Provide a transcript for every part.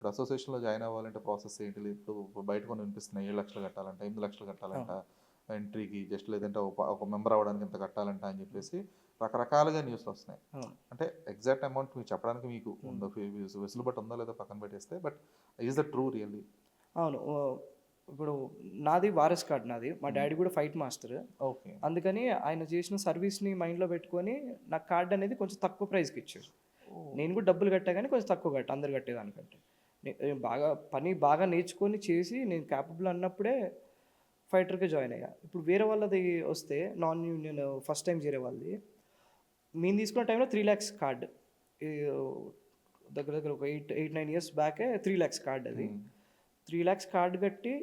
ఇప్పుడు అసోసియేషన్‌లో జాయిన్ అవ్వాలంటే ప్రాసెస్ ఏంటి? ఇప్పుడు బయట కొన్ని వినిపిస్తున్నాయి. 7 లక్షలు కట్టాలంట, 8 లక్షలు కట్టాలంట అవును. ఎంట్రీకి. జస్ట్ లేదంటే ఒక మెంబర్ అవ్వడానికి ఇంత కట్టాలంట అని చెప్పేసి రకరకాలుగా న్యూస్‌లొస్తున్నాయి. అవును. అంటే ఎగ్జాక్ట్ అమౌంట్ మీకు చెప్పడానికి మీకు హ్మ్. ఉందో వెసులుబాటు ఉందో లేదో పక్కన పెట్టేస్తే but is the true really? అవును. ఇప్పుడు నాది వారస్ కార్డ్ నాది. మా హ్మ్. డ్యాడీ గూడా ఫైట్ మాస్టర్. ఓకే. అందుకని ఆయన చేసిన సర్వీస్‌ని మైండ్‌లో పెట్టుకొని నాకు కార్డ్ అనేది కొంచెం తక్కువ ప్రైస్‌కి ఇచ్చారు. ఓహ్! నేను కూడా డబ్బులు కట్టా గానీ కొంచెం తక్కువ కట్టా అందరూ కట్టేదానికంటే. పని బాగా నేర్చుకొని చేసి నేను కేపబుల్ అన్నప్పుడే ఫైటర్‌గా జాయిన్ అయ్యా. ఇప్పుడు వేరే వాళ్ళది వస్తే నాన్ యూనియన్ ఫస్ట్ టైమ్ చేరే వాళ్ళది. మేము తీసుకున్న టైంలో 3,00,000 కార్డ్. ఈ దగ్గర దగ్గర ఒక 9 ఇయర్స్ బ్యాకే 3,00,000 కార్డ్ అది. హ్మ్. 3,00,000 కార్డ్ కట్టి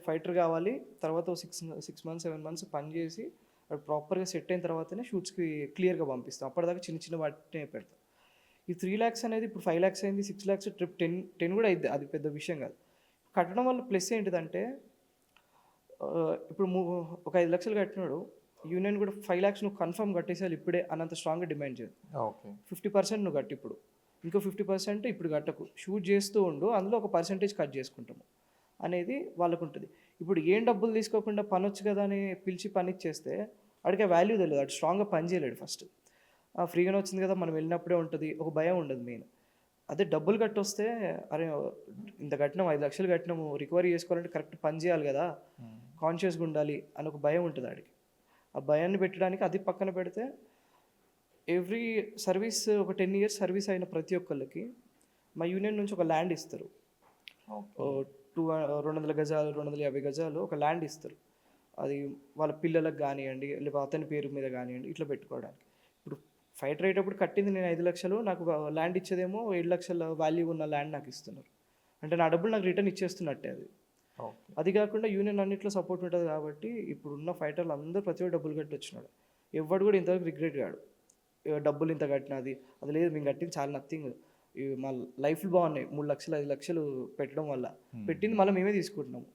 ఫైటర్ కావాలి. తర్వాత ఓ 6 మంత్స్, 7 మంత్స్ పని చేసి అది ప్రాపర్‌గా సెట్ అయిన తర్వాతనే షూట్స్‌కి క్లియర్‌గా పంపిస్తాం. అప్పటిదాకా చిన్న చిన్న వాటినే పెడతాం. ఈ 3,00,000 అనేది ఇప్పుడు 5,00,000 అయింది, 6,00,000 ట్రిప్ 10 కూడా అయిద్ది. అది పెద్ద విషయం కాదు. కట్టడం వల్ల ప్లస్ ఏంటిదంటే ఇప్పుడు ఒక 5,00,000 కట్టినోడు యూనియన్ కూడా 5,00,000 నువ్వు కన్ఫర్మ్ కట్టేసేయాలి ఇప్పుడే అన్నంత స్ట్రాంగ్‌గా డిమాండ్ చేయదు. ఓకే. 50% నువ్వు కట్టు ఇప్పుడు. ఇంకో 50% ఇప్పుడు కట్టకు. షూట్ చేస్తూ ఉండు. అందులో ఒక పర్సెంటేజ్ కట్ చేసుకుంటాము అనేది వాళ్ళకుంటది. ఇప్పుడు ఏం డబ్బులు తీసుకోకుండా పనొచ్చు కదా అని పిలిచి పనిచ్చేస్తే ఆడికి ఆ వాల్యూ తెలీదు. ఆడు స్ట్రాంగ్‌గా పని చేయలేడు ఫస్ట్. ఫ్రీగానే వచ్చింది కదా! మనం వెళ్ళినప్పుడే ఉంటది. ఒక భయం ఉండదు మెయిన్. అదే డబ్బులు కట్టొస్తే అరే! ఇంత కట్టినాం 5,00,000 కట్టినాము. రికవరీ చేసుకోవాలంటే కరెక్ట్ పని చేయాలి కదా! హ్మ్. కాన్షియస్‌గా ఉండాలి అని ఒక భయం ఉంటది ఆడికి. ఆ భయాన్ని పెట్టడానికి అది పక్కన పెడితే ఎవ్రీ సర్వీస్ ఒక 10 ఇయర్స్ సర్వీస్ అయిన ప్రతి ఒక్కళ్ళకి మా యూనియన్ నుంచి ఒక ల్యాండ్ ఇస్తారు. ఓకే. ఓహ్, 200 గజాలు, 250 గజాలు ఒక ల్యాండ్ ఇస్తారు. అది వాళ్ళ పిల్లలకు గానియండి, లేకపోతే అతని పేరు మీద గానియండి, ఇట్లా పెట్టుకోవడానికి. ఇప్పుడు ఫైటర్ అయ్యేటప్పుడు కట్టింది నేను 5,00,000 నాకు ల్యాండ్ ఇచ్చేదేమో 7,00,000 వాల్యూ ఉన్న ల్యాండ్ నాకు ఇస్తున్నారు. అంటే నా డబ్బులు నాకు రిటర్న్ ఇచ్చేస్తున్నట్టే అది. ఓకే. అది కాకుండా యూనియన్ అన్నిట్లో సపోర్ట్ ఉంటది కాబట్టి ఇప్పుడున్న ఫైటర్లు అందరూ ప్రతి ఒక్కరు డబ్బులు కట్టి వచ్చినాడు. ఎవ్వడు కూడా ఇంతవరకు రిగ్రెట్ కాడు. డబ్బులు ఇంత కట్టినది. అది లేదు మేము కట్టింది చాలా నథింగ్. మా లైఫ్‌లు బాగున్నాయి. 3,00,000, 5,00,000 పెట్టడం వల్ల. హ్మ్. పెట్టింది మళ్ళీ మేమే తీసుకుంటున్నాము.